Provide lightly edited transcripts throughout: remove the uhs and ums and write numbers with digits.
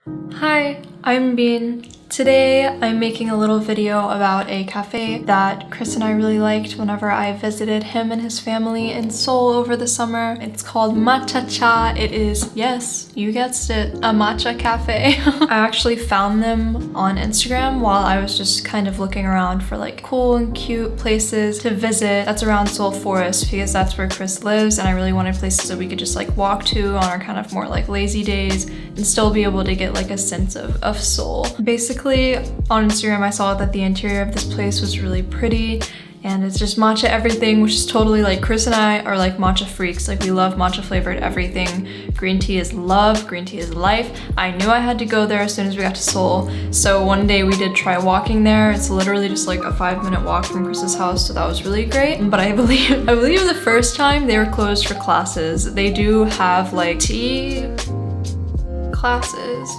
Hi, I'm Bean. Today I'm making a little video about a cafe that Chris and I really liked whenever I visited him and his family in Seoul over the summer. It's called Matchacha. It is, yes, you guessed it, a matcha cafe. I actually found them on Instagram while I was just kind of looking around for like cool and cute places to visit. That's around Seoul Forest because that's where Chris lives, and I really wanted places that we could just like walk to on our kind of more like lazy days and still be able to get like a sense of Seoul. Basically, on Instagram I saw that the interior of this place was really pretty and it's just matcha everything, which is totally like Chris and I are like matcha freaks. Like we love matcha flavored everything. Green tea is love, green tea is life. I knew I had to go there as soon as we got to Seoul. So one day we did try walking there. It's literally just like a 5-minute walk from Chris's house, so that was really great. But I believe the first time they were closed for classes. They do have like tea classes,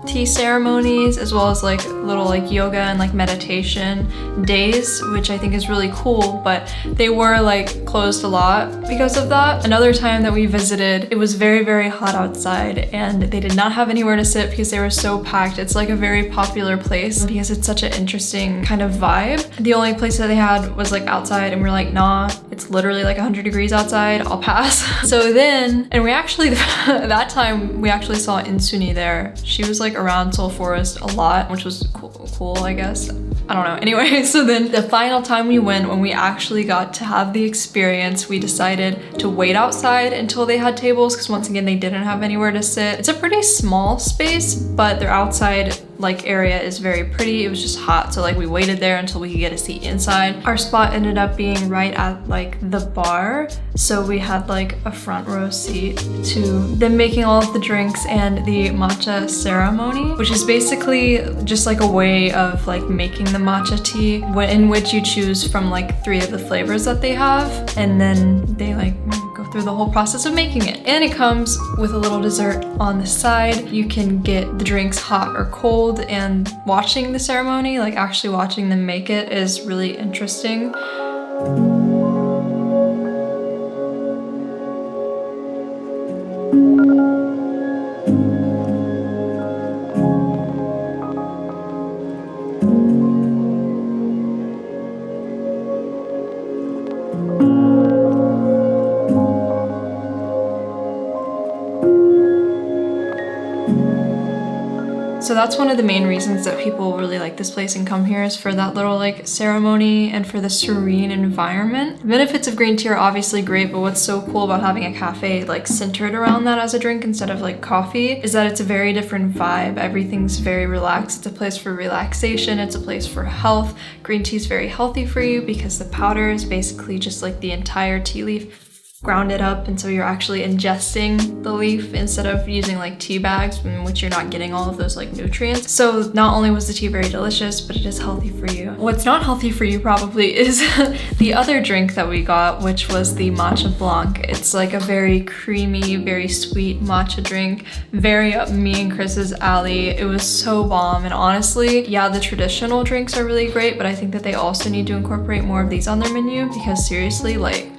tea ceremonies, as well as like little like yoga and like meditation days, which I think is really cool, but they were like closed a lot because of that. Another time that we visited, it was very, very hot outside and they did not have anywhere to sit because they were so packed. It's like a very popular place because it's such an interesting kind of vibe. The only place that they had was like outside and we're like, nah, it's literally like 100 degrees outside, I'll pass. So then, and we actually, that time we actually saw Insuni there. She was like around Seoul Forest a lot, which was cool, I guess. I don't know. Anyway, so then the final time we went, when we actually got to have the experience, we decided to wait outside until they had tables because once again, they didn't have anywhere to sit. It's a pretty small space, but their outside like area is very pretty. It was just hot, so like we waited there until we could get a seat inside. Our spot ended up being right at like the bar, so we had like a front row seat to them making all of the drinks and the Matcha Ceremony, which is basically just like a way of like making the matcha tea in which you choose from like 3 of the flavors that they have, and then they like go through the whole process of making it. And it comes with a little dessert on the side. You can get the drinks hot or cold, and watching the ceremony, like actually watching them make it, is really interesting. So that's one of the main reasons that people really like this place and come here, is for that little like ceremony and for the serene environment. The benefits of green tea are obviously great, but what's so cool about having a cafe like centered around that as a drink instead of like coffee is that it's a very different vibe. Everything's very relaxed. It's a place for relaxation. It's a place for health. Green tea is very healthy for you because the powder is basically just like the entire tea leaf ground it up, and so you're actually ingesting the leaf instead of using like tea bags in which you're not getting all of those like nutrients. So not only was the tea very delicious, but it is healthy for you. What's not healthy for you probably is the other drink that we got, which was the Matcha Blanc. It's like a very creamy, very sweet matcha drink, very up me and Chris's alley. It was so bomb, and honestly, yeah, the traditional drinks are really great, but I think that they also need to incorporate more of these on their menu because seriously, like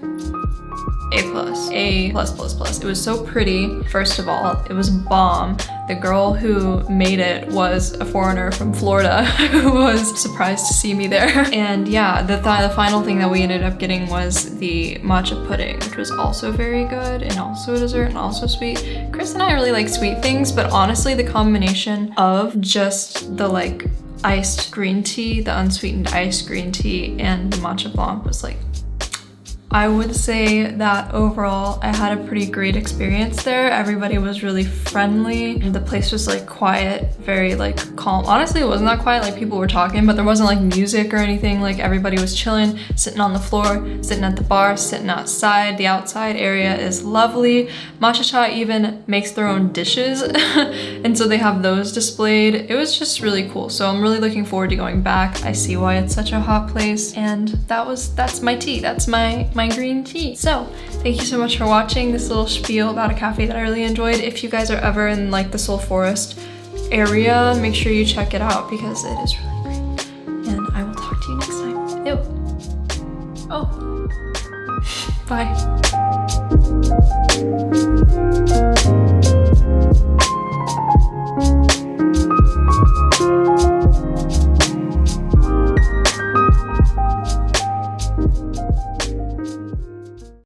A+. It was so pretty. First of all, it was bomb. The girl who made it was a foreigner from Florida who was surprised to see me there. And yeah, the final thing that we ended up getting was the matcha pudding, which was also very good and also a dessert and also sweet. Chris and I really like sweet things, but honestly, the combination of just the like iced green tea, the unsweetened iced green tea, and the Matcha Blanc was like, I would say that overall I had a pretty great experience there. Everybody was really friendly. The place was like quiet, very like calm. Honestly, it wasn't that quiet, like people were talking, but there wasn't like music or anything. Like everybody was chilling, sitting on the floor, sitting at the bar, sitting outside. The outside area is lovely. Matchacha even makes their own dishes and so they have those displayed. It was just really cool. So I'm really looking forward to going back. I see why it's such a hot place, and that's my tea. That's my green tea. So thank you so much for watching this little spiel about a cafe that I really enjoyed. If you guys are ever in like the Seoul Forest area, make sure you check it out because it is really great. And I will talk to you next time. Ew. Oh. Bye.